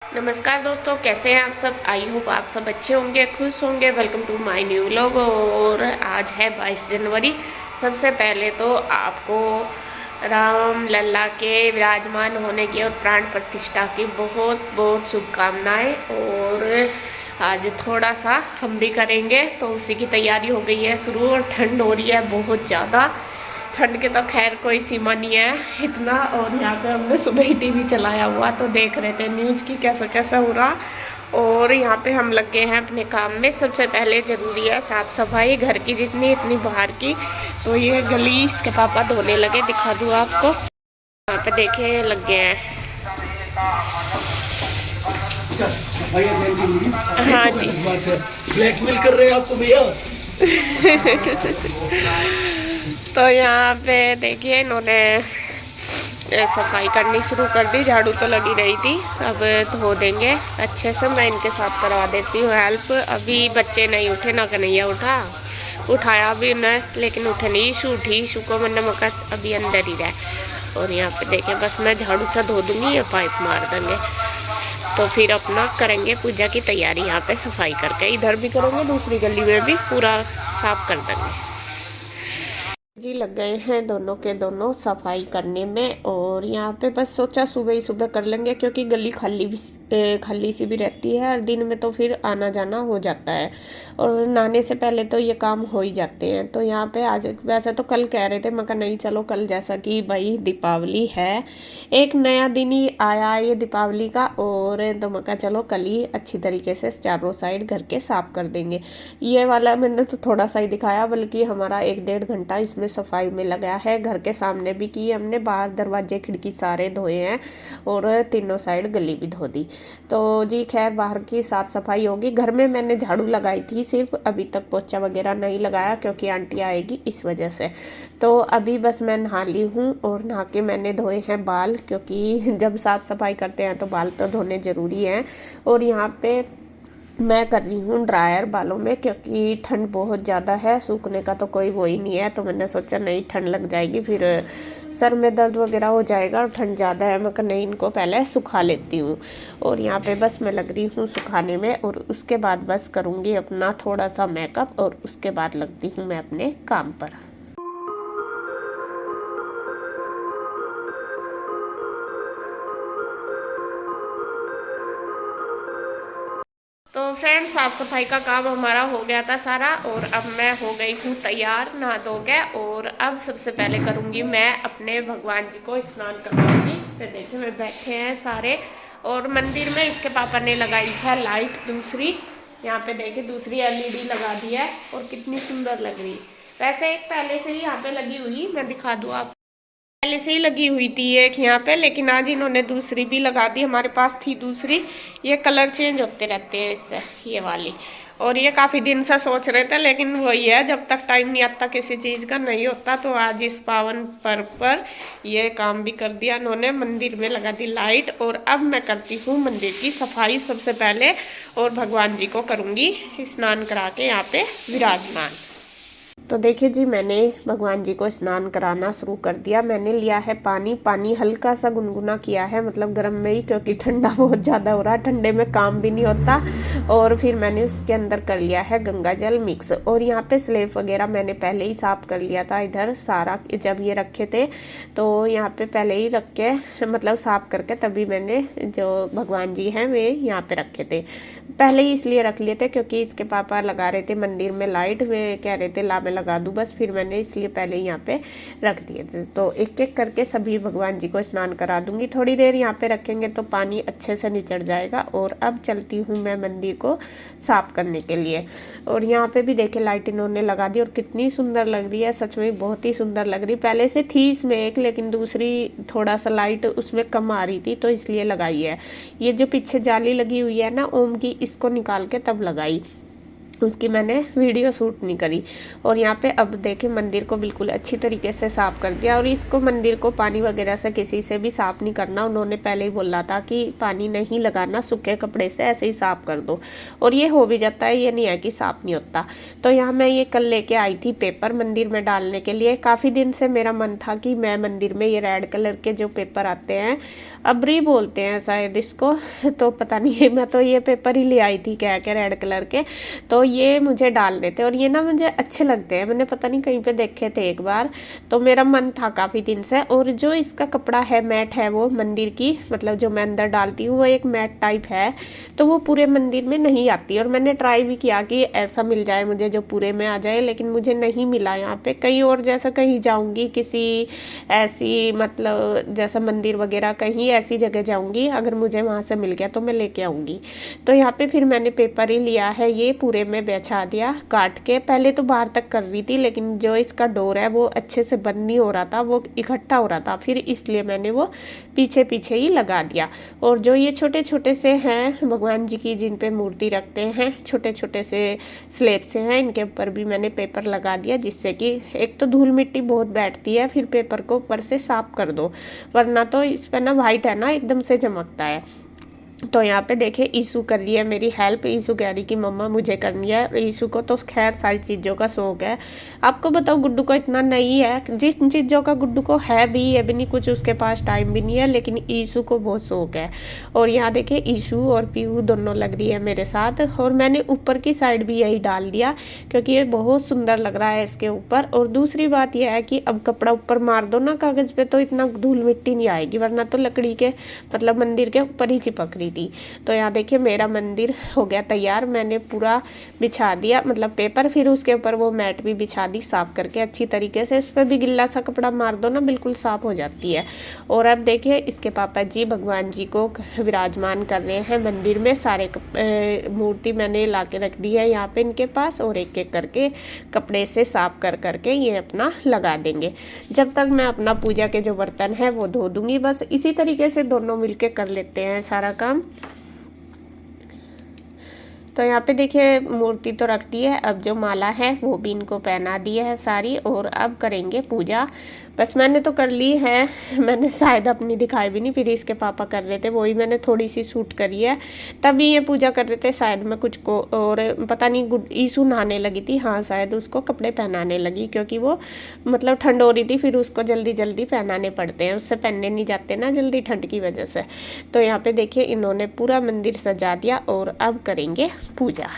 नमस्कार दोस्तों, कैसे हैं आप सब। आई होप आप सब अच्छे होंगे, खुश होंगे। Welcome to my new vlog. और आज है 22 जनवरी। सबसे पहले तो आपको राम लल्ला के विराजमान होने की और प्राण प्रतिष्ठा की बहुत बहुत शुभकामनाएं। और आज थोड़ा सा हम भी करेंगे, तो उसी की तैयारी हो गई है शुरू। और ठंड हो रही है बहुत ज़्यादा। ठंड के तो खैर कोई सीमा नहीं है इतना। और यहाँ पे हमने सुबह ही टीवी चलाया हुआ, तो देख रहे थे न्यूज़ की कैसा कैसा हो रहा। और यहाँ पे हम लगे हैं अपने काम में। सबसे पहले ज़रूरी है साफ़ सफाई, घर की जितनी इतनी बाहर की। तो ये गली इसके पापा धोने लगे, दिखा दूँ आपको। यहाँ पे देखे लगे हैं। हाँ जी। ब्लैकमेल कर रहे हैं आपको भैया। तो यहाँ पे देखिए इन्होंने सफाई करनी शुरू कर दी। झाड़ू तो लगी रही थी, अब धो देंगे अच्छे से। मैं इनके साथ करवा देती हूँ हेल्प। अभी बच्चे नहीं उठे, ना कन्हैया उठा, उठाया भी उन्हें लेकिन उठे नहीं। ईशू उठी, ईशू को मैंने मका अभी अंदर ही रहा। और यहाँ पे देखें, बस मैं झाड़ू सा धो दूँगी, ये पाइप मार देंगे, तो फिर अपना करेंगे पूजा की तैयारी। यहाँ पे सफाई करके इधर भी करेंगे, दूसरी गली में भी पूरा साफ कर देंगे जी। लग गए हैं दोनों के दोनों सफाई करने में। और यहाँ पे बस सोचा सुबह ही सुबह कर लेंगे, क्योंकि गली खाली सी भी रहती है, और दिन में तो फिर आना जाना हो जाता है। और नहाने से पहले तो ये काम हो ही जाते हैं। तो यहाँ पे आज वैसे तो कल कह रहे थे, मैं कहा नहीं चलो कल, जैसा कि भाई दीपावली है, एक नया दिन ही आया ये दीपावली का। और तो मैं कहा चलो कल ही अच्छी तरीके से चारों साइड घर के साफ कर देंगे। ये वाला मैंने तो थोड़ा सा ही दिखाया, बल्कि हमारा 1-1.5 घंटा इसमें सफाई में लगा है। घर के सामने भी की हमने, बाहर दरवाजे खिड़की सारे धोए हैं, और तीनों साइड गली भी धो दी। तो जी खैर बाहर की साफ सफाई होगी। घर में मैंने झाड़ू लगाई थी सिर्फ, अभी तक पोछा वगैरह नहीं लगाया, क्योंकि आंटी आएगी इस वजह से। तो अभी बस मैं नहा ली हूँ, और नहा के मैंने धोए हैं बाल, क्योंकि जब साफ सफाई करते हैं तो बाल तो धोने ज़रूरी हैं। और यहाँ पे मैं कर रही हूँ ड्रायर बालों में, क्योंकि ठंड बहुत ज़्यादा है, सूखने का तो कोई वो ही नहीं है। तो मैंने सोचा नहीं ठंड लग जाएगी, फिर सर में दर्द वगैरह हो जाएगा, और ठंड ज़्यादा है। मैं कहा नहीं, इनको पहले सुखा लेती हूँ। और यहाँ पे बस मैं लग रही हूँ सुखाने में, और उसके बाद बस करूँगी अपना थोड़ा सा मेकअप, और उसके बाद लगती हूँ मैं अपने काम पर। तो फ्रेंड्स, साफ़ सफाई का काम हमारा हो गया था सारा, और अब मैं हो गई हूँ तैयार नहा धो के। और अब सबसे पहले करूँगी मैं अपने भगवान जी को स्नान करवाऊँगी। तो देखिए मैं बैठे हैं सारे, और मंदिर में इसके पापा ने लगाई है लाइट दूसरी। यहाँ पे देखिए दूसरी एलईडी लगा दी है, और कितनी सुंदर लग रही। वैसे एक पहले से ही यहाँ पे लगी हुई, मैं दिखा दूँ आप, पहले से ही लगी हुई थी एक यहाँ पे, लेकिन आज इन्होंने दूसरी भी लगा दी। हमारे पास थी दूसरी, ये कलर चेंज होते रहते हैं इससे, ये वाली। और ये काफ़ी दिन से सोच रहे थे, लेकिन वही है, जब तक टाइम नहीं आता किसी चीज़ का नहीं होता। तो आज इस पावन पर्व पर ये काम भी कर दिया इन्होंने, मंदिर में लगा दी लाइट। और अब मैं करती हूँ मंदिर की सफाई सबसे पहले, और भगवान जी को करूँगी स्नान करा के यहाँ पे विराजमान। तो देखिए जी, मैंने भगवान जी को स्नान कराना शुरू कर दिया। मैंने लिया है पानी हल्का सा गुनगुना किया है, मतलब गर्म में ही, क्योंकि ठंडा बहुत ज़्यादा हो रहा है, ठंडे में काम भी नहीं होता। और फिर मैंने उसके अंदर कर लिया है गंगा जल मिक्स। और यहाँ पे स्लेब वगैरह मैंने पहले ही साफ़ कर लिया था इधर सारा, जब ये रखे थे तो यहाँ पे पहले ही रख के, मतलब साफ़ करके, तभी मैंने जो भगवान जी हैं वे यहाँ पे रखे थे। पहले ही इसलिए रख लिए थे क्योंकि इसके पापा लगा रहे थे मंदिर में लाइट, वे कह रहे थे ला मैं लगा दूँ बस, फिर मैंने इसलिए पहले ही यहाँ पे रख दिए थे। तो एक एक करके सभी भगवान जी को स्नान करा दूंगी। थोड़ी देर यहाँ पे रखेंगे तो पानी अच्छे से निचड़ जाएगा। और अब चलती हूँ मैं मंदिर को साफ करने के लिए। और यहाँ पे भी देखे लाइट इन्होंने लगा दी, और कितनी सुंदर लग रही है, सच में बहुत ही सुंदर लग रही। पहले से थी इसमें एक, लेकिन दूसरी थोड़ा सा लाइट उसमें कम आ रही थी, तो इसलिए लगाई है। ये जो पीछे जाली लगी हुई है ना ओम की, इसको निकाल के तब लगाई, उसकी मैंने वीडियो शूट नहीं करी। और यहाँ पे अब देखें मंदिर को बिल्कुल अच्छी तरीके से साफ़ कर दिया। और इसको मंदिर को पानी वगैरह से किसी से भी साफ़ नहीं करना, उन्होंने पहले ही बोला था कि पानी नहीं लगाना, सूखे कपड़े से ऐसे ही साफ़ कर दो। और ये हो भी जाता है, ये नहीं है कि साफ़ नहीं होता। तो यहाँ मैं ये कल लेके आई थी पेपर मंदिर में डालने के लिए। काफ़ी दिन से मेरा मन था कि मैं मंदिर में ये रेड कलर के जो पेपर आते हैं अबरी बोलते हैं शायद इसको, तो पता नहीं, मैं तो ये पेपर ही ले आई थी कह के रेड कलर के, तो ये मुझे डालने थे और ये ना मुझे अच्छे लगते हैं, मैंने पता नहीं कहीं पे देखे थे एक बार, तो मेरा मन था काफ़ी दिन से। और जो इसका कपड़ा है मैट है वो मंदिर की, मतलब जो मैं अंदर डालती हूँ वो एक मैट टाइप है, तो वो पूरे मंदिर में नहीं आती। और मैंने ट्राई भी किया कि ऐसा मिल जाए मुझे जो पूरे में आ जाए, लेकिन मुझे नहीं मिला यहाँ पे। कहीं और जैसा कहीं जाऊँगी किसी ऐसी मतलब जैसा मंदिर वगैरह कहीं ऐसी जगह जाऊँगी, अगर मुझे वहाँ से मिल गया तो मैं लेके आऊँगी। तो यहाँ पे फिर मैंने पेपर ही लिया है, ये पूरे में बिछा दिया काट के। पहले तो बाहर तक कर रही थी, लेकिन जो इसका डोर है वो अच्छे से बंद नहीं हो रहा था, वो इकट्ठा हो रहा था, फिर इसलिए मैंने वो पीछे पीछे ही लगा दिया। और जो ये छोटे छोटे से हैं भगवान जी की जिन पे मूर्ति रखते हैं, छोटे छोटे से स्लेब से हैं, इनके ऊपर भी मैंने पेपर लगा दिया, जिससे कि एक तो धूल मिट्टी बहुत बैठती है, फिर पेपर को ऊपर से साफ कर दो, वरना तो इस पर ना वाइट है ना एकदम से चमकता है। तो यहाँ पे देखे ईशू कर रही है मेरी हेल्प। ईशू कह रही कि मम्मा मुझे करनी है। ईशू को तो खैर सारी चीज़ों का शौक है। आपको बताओ गुड्डू को इतना नहीं है, जिस चीज़ों का गुड्डू को है भी ये भी नहीं कुछ, उसके पास टाइम भी नहीं है, लेकिन ईशू को बहुत शौक है। और यहाँ देखे ईशू और पीहू दोनों लग रही है मेरे साथ। और मैंने ऊपर की साइड भी यही डाल दिया क्योंकि ये बहुत सुंदर लग रहा है इसके ऊपर। और दूसरी बात यह है कि अब कपड़ा ऊपर मार दो ना कागज़ पे तो इतना धूल मिट्टी नहीं आएगी, वरना तो लकड़ी के मतलब मंदिर के ऊपर ही चिपक रही थी। तो यहाँ देखिए मेरा मंदिर हो गया तैयार, मैंने पूरा बिछा दिया मतलब पेपर, फिर उसके ऊपर वो मैट भी बिछा दी साफ करके अच्छी तरीके से। उस पर भी गिल्ला सा कपड़ा मार दो ना बिल्कुल साफ हो जाती है। और अब देखिए इसके पापा जी भगवान जी को विराजमान कर रहे हैं मंदिर में। सारे मूर्ति मैंने ला के रख दी है यहाँ पे इनके पास, और एक एक करके कपड़े से साफ कर करके ये अपना लगा देंगे। जब तक मैं अपना पूजा के जो बर्तन है वो धो दूंगी। बस इसी तरीके से दोनों मिलके कर लेते हैं सारा काम। तो यहाँ पे देखिए मूर्ति तो रख दी है, अब जो माला है वो भी इनको पहना दी है सारी, और अब करेंगे पूजा। बस मैंने तो कर ली है, मैंने शायद अपनी दिखाई भी नहीं, फिर इसके पापा कर रहे थे वही मैंने थोड़ी सी शूट करी है। तभी ये पूजा कर रहे थे शायद मैं कुछ को, और पता नहीं ईशू नहाने लगी थी, हाँ शायद उसको कपड़े पहनाने लगी क्योंकि वो मतलब ठंड हो रही थी, फिर उसको जल्दी जल्दी पहनाने पड़ते हैं, उससे पहनने नहीं जाते ना जल्दी ठंड की वजह से। तो यहाँ पे देखिए इन्होंने पूरा मंदिर सजा दिया और अब करेंगे पूजा।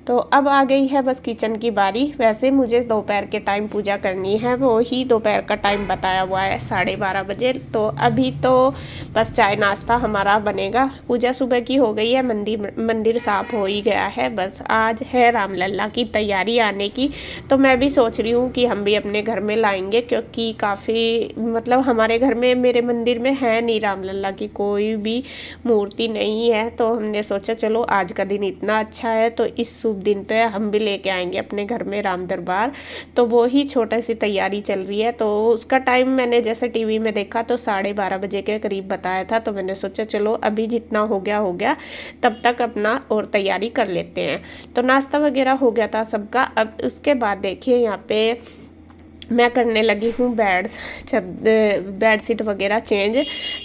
तो अब आ गई है बस किचन की बारी। वैसे मुझे दोपहर के टाइम पूजा करनी है, वो ही दोपहर का टाइम बताया हुआ है 12:30 बजे। तो अभी तो बस चाय नाश्ता हमारा बनेगा। पूजा सुबह की हो गई है, मंदिर साफ हो ही गया है। बस आज है रामलला की तैयारी आने की, तो मैं भी सोच रही हूँ कि हम भी अपने घर में लाएंगे, क्योंकि काफ़ी मतलब हमारे घर में मेरे मंदिर में है नहीं रामलला की कोई भी मूर्ति नहीं है। तो हमने सोचा चलो आज का दिन इतना अच्छा है तो इस दिन पे हम भी लेके आएंगे अपने घर में राम दरबार। तो वो ही छोटी सी तैयारी चल रही है। तो उसका टाइम मैंने जैसे टीवी में देखा तो 12:30 बजे के करीब बताया था, तो मैंने सोचा चलो अभी जितना हो गया तब तक अपना और तैयारी कर लेते हैं। तो नाश्ता वगैरह हो गया था सबका। अब उसके बाद देखिए यहाँ पे मैं करने लगी हूँ बेडशीट वगैरह चेंज,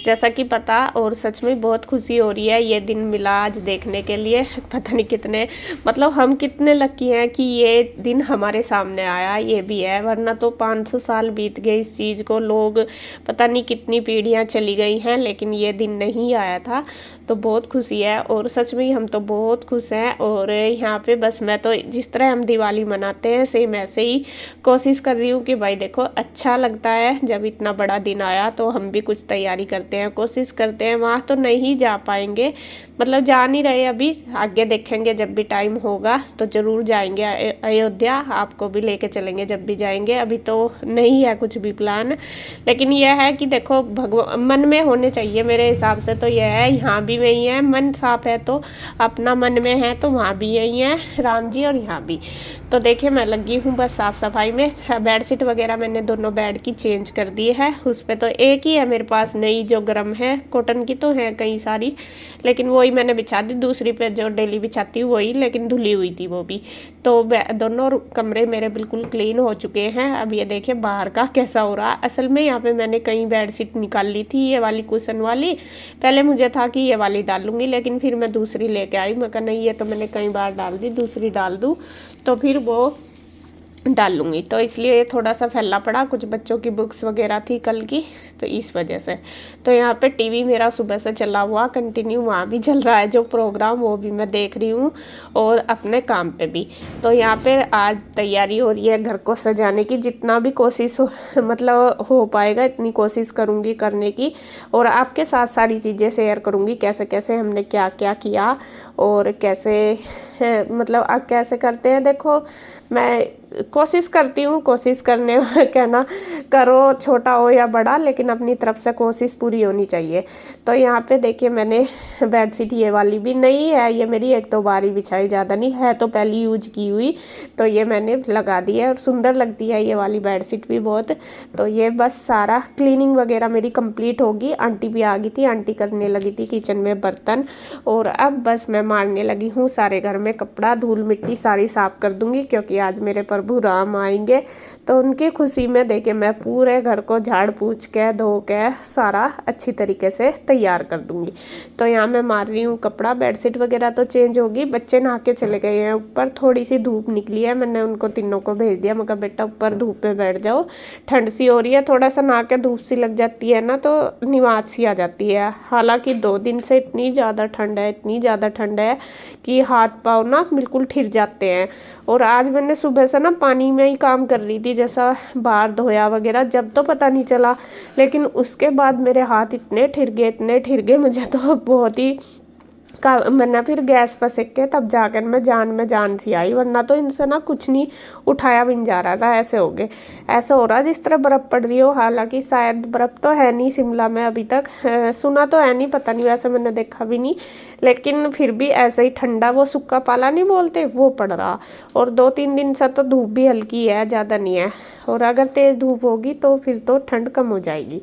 जैसा कि पता। और सच में बहुत खुशी हो रही है ये दिन मिला आज देखने के लिए। पता नहीं कितने मतलब हम कितने लकी हैं कि ये दिन हमारे सामने आया, ये भी है, वरना तो 500 साल बीत गए इस चीज़ को, लोग पता नहीं कितनी पीढ़ियाँ चली गई हैं, लेकिन ये दिन नहीं आया था। तो बहुत खुशी है और सच में हम तो बहुत खुश हैं। और यहाँ पे बस मैं तो जिस तरह हम दिवाली मनाते हैं सेम ऐसे ही कोशिश कर रही हूँ कि क्योंकि भाई देखो अच्छा लगता है जब इतना बड़ा दिन आया तो हम भी कुछ तैयारी करते हैं, कोशिश करते हैं। वहाँ तो नहीं जा पाएंगे, मतलब जा नहीं रहे अभी, आगे देखेंगे जब भी टाइम होगा तो ज़रूर जाएंगे अयोध्या। आपको भी लेके चलेंगे जब भी जाएंगे, अभी तो नहीं है कुछ भी प्लान। लेकिन यह है कि देखो भगवान मन में होने चाहिए मेरे हिसाब से, तो यह है यहाँ भी वही है, मन साफ है तो अपना मन में है तो वहाँ भी यही है राम जी और यहाँ भी। तो देखिए मैं लगी हूँ बस साफ़ सफाई में। बेडशीट वगैरह मैंने दोनों बेड की चेंज कर दी है, उस पर तो एक ही है मेरे पास नई जो गर्म है, कॉटन की तो है कई सारी, लेकिन वही मैंने बिछा दी। दूसरी पे जो डेली बिछाती हूँ वही, लेकिन धुली हुई थी वो भी। तो दोनों कमरे मेरे बिल्कुल क्लीन हो चुके हैं। अब ये देखिए बाहर का कैसा हो रहा है। असल में यहाँ पे मैंने कई बेडशीट निकाल ली थी, ये वाली कुशन वाली। पहले मुझे था कि ये वाली डाल लूँगी, लेकिन फिर मैं दूसरी लेके आई। मैं कहा नहीं ये तो मैंने कई बार डाल दी, दूसरी डाल दूँ तो फिर वो डाल लूँगी। तो इसलिए ये थोड़ा सा फैला पड़ा, कुछ बच्चों की बुक्स वगैरह थी कल की, तो इस वजह से। तो यहाँ पे टीवी मेरा सुबह से चला हुआ कंटिन्यू, वहाँ भी चल रहा है जो प्रोग्राम, वो भी मैं देख रही हूँ और अपने काम पे भी। तो यहाँ पे आज तैयारी हो रही है घर को सजाने की, जितना भी कोशिश हो मतलब हो पाएगा इतनी कोशिश करूँगी करने की, और आपके साथ सारी चीज़ें शेयर करूँगी कैसे कैसे हमने क्या क्या किया और कैसे मतलब आप कैसे करते हैं। देखो मैं कोशिश करती हूँ, कोशिश करने कहना करो छोटा हो या बड़ा, लेकिन अपनी तरफ से कोशिश पूरी होनी चाहिए। तो यहाँ पे देखिए मैंने बेडशीट ये वाली भी नई है, ये मेरी एक दो बार ही बिछाई, ज़्यादा नहीं है, तो पहली यूज की हुई, तो ये मैंने लगा दी है और सुंदर लगती है ये वाली बेडशीट भी बहुत। तो ये बस सारा क्लीनिंग वगैरह मेरी कंप्लीट होगी। आंटी भी आ गई थी, आंटी करने लगी थी किचन में बर्तन, और अब बस मैं मारने लगी हूँ सारे घर में कपड़ा, धूल मिट्टी सारी साफ कर दूंगी, क्योंकि आज मेरे प्रभु राम आएंगे। तो उनकी खुशी में देखे मैं पूरे घर को झाड़ पूछ के धो के सारा अच्छी तरीके से तैयार कर दूंगी। तो यहाँ मैं मार रही हूँ कपड़ा, बेडशीट वगैरह तो चेंज होगी। बच्चे नहा के चले गए हैं ऊपर, थोड़ी सी धूप निकली है, मैंने उनको तीनों को भेज दिया। मैं कहा बेटा ऊपर धूप में बैठ जाओ, ठंड सी हो रही है, थोड़ा सा नहा के धूप सी लग जाती है ना तो निवाज सी आ जाती है। हालांकि 2 दिन से इतनी ज़्यादा ठंड है, इतनी ज़्यादा ठंड है कि हाथ पाँव ना बिल्कुल ठिर जाते हैं। और आज मैंने सुबह से ना पानी में ही काम कर रही थी, जैसा बाहर धोया वगैरह, जब तो पता नहीं चला, लेकिन उसके बाद मेरे हाथ इतने ठिर गए, इतने ठिर गए, मुझे तो बहुत ही मैंने फिर गैस पर सेक के तब जाकर मैं जान सी आई, वरना तो इनसे ना कुछ नहीं उठाया भी नहीं जा रहा था। ऐसे हो गए, ऐसा हो रहा जिस तरह बर्फ़ पड़ रही हो। हालांकि शायद बर्फ़ तो है नहीं शिमला में अभी तक, सुना तो है नहीं, पता नहीं, वैसे मैंने देखा भी नहीं, लेकिन फिर भी ऐसे ही ठंडा, वो सूखा पाला नहीं बोलते, वो पड़ रहा। और 2-3 दिन से तो धूप भी हल्की है, ज़्यादा नहीं है, और अगर तेज़ धूप होगी तो फिर तो ठंड कम हो जाएगी।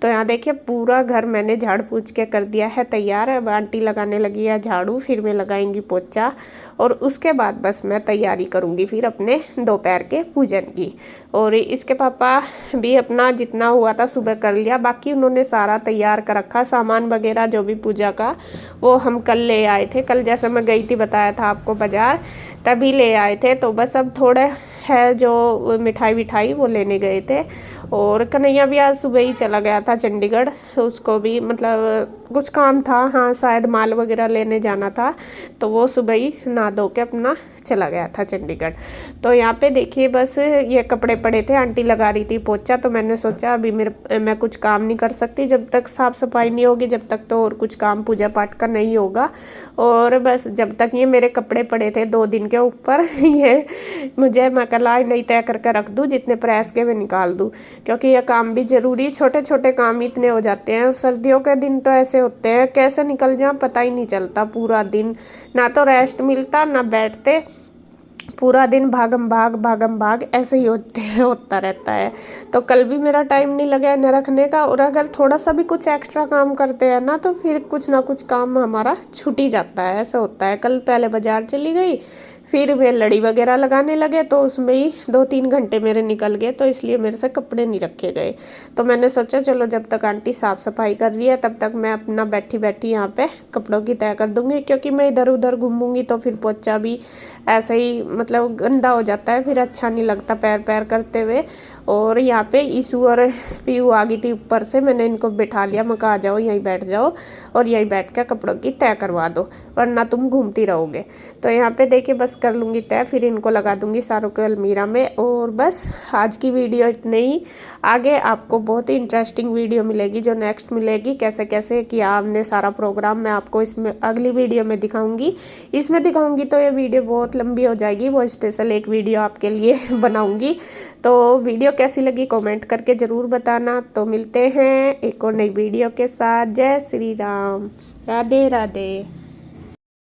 तो यहाँ देखिए पूरा घर मैंने झाड़ पूछ के कर दिया है तैयार। अब आंटी लगाने लगी है झाड़ू, फिर मैं लगाएंगी पोछा, और उसके बाद बस मैं तैयारी करूँगी फिर अपने दोपहर के पूजन की। और इसके पापा भी अपना जितना हुआ था सुबह कर लिया, बाकी उन्होंने सारा तैयार कर रखा, सामान वगैरह जो भी पूजा का वो हम कल ले आए थे। कल जैसे मैं गई थी बताया था आपको बाज़ार, तभी ले आए थे। तो बस अब थोड़े है जो मिठाई विठाई वो लेने गए थे। और कन्हैया भी आज सुबह ही चला गया था चंडीगढ़, उसको भी मतलब कुछ काम था, हाँ शायद माल वगैरह लेने जाना था, तो वो सुबह ही नहा धो के अपना चला गया था चंडीगढ़। तो यहाँ पे देखिए बस ये कपड़े पड़े थे, आंटी लगा रही थी पोछा, तो मैंने सोचा अभी मैं कुछ काम नहीं कर सकती जब तक साफ़ सफाई नहीं होगी, जब तक तो और कुछ काम पूजा पाठ का नहीं होगा। और बस जब तक ये मेरे कपड़े पड़े थे 2 दिन के ऊपर, ये मुझे मैं कल आज नहीं तय करके रख दूँ, जितने प्रेस के मैं निकाल दूँ, क्योंकि ये काम भी ज़रूरी, छोटे छोटे काम इतने हो जाते हैं। और सर्दियों के दिन तो ऐसे होते हैं कैसे निकल जाए पता ही नहीं चलता, पूरा दिन ना तो रेस्ट मिलता ना बैठते, पूरा दिन भागम भाग ऐसे ही होता रहता है। तो कल भी मेरा टाइम नहीं लगा न रखने का, और अगर थोड़ा सा भी कुछ एक्स्ट्रा काम करते हैं ना तो फिर कुछ ना कुछ काम हमारा छूट ही जाता है, ऐसा होता है। कल पहले बाज़ार चली गई, फिर वे लड़ी वगैरह लगाने लगे, तो उसमें ही 2-3 घंटे मेरे निकल गए, तो इसलिए मेरे से कपड़े नहीं रखे गए। तो मैंने सोचा चलो जब तक आंटी साफ़ सफाई कर रही है तब तक मैं अपना बैठी बैठी यहाँ पे कपड़ों की तय कर दूँगी, क्योंकि मैं इधर उधर घूमूंगी तो फिर पोछा भी ऐसे ही मतलब गंदा हो जाता है, फिर अच्छा नहीं लगता पैर पैर करते हुए। और यहाँ पे ईशू और पीयू आ गई थी ऊपर से, मैंने इनको बिठा लिया, मैं कहा आ जाओ यहीं बैठ जाओ और यहीं बैठ कर कपड़ों की तय करवा दो, वरना तुम घूमती रहोगे। तो यहाँ पे देखिए बस कर लूँगी तय, फिर इनको लगा दूँगी सारों को अलमीरा में। और बस आज की वीडियो इतने ही। आगे आपको बहुत ही इंटरेस्टिंग वीडियो मिलेगी जो नेक्स्ट मिलेगी, कैसे कैसे किया हमने सारा प्रोग्राम, मैं आपको इसमें अगली वीडियो में दिखाऊंगी। इसमें दिखाऊंगी तो ये वीडियो बहुत लंबी हो जाएगी, वो स्पेशल एक वीडियो आपके लिए बनाऊंगी। तो वीडियो कैसी लगी कमेंट करके ज़रूर बताना। तो मिलते हैं एक और नई वीडियो के साथ। जय श्री राम, राधे राधे।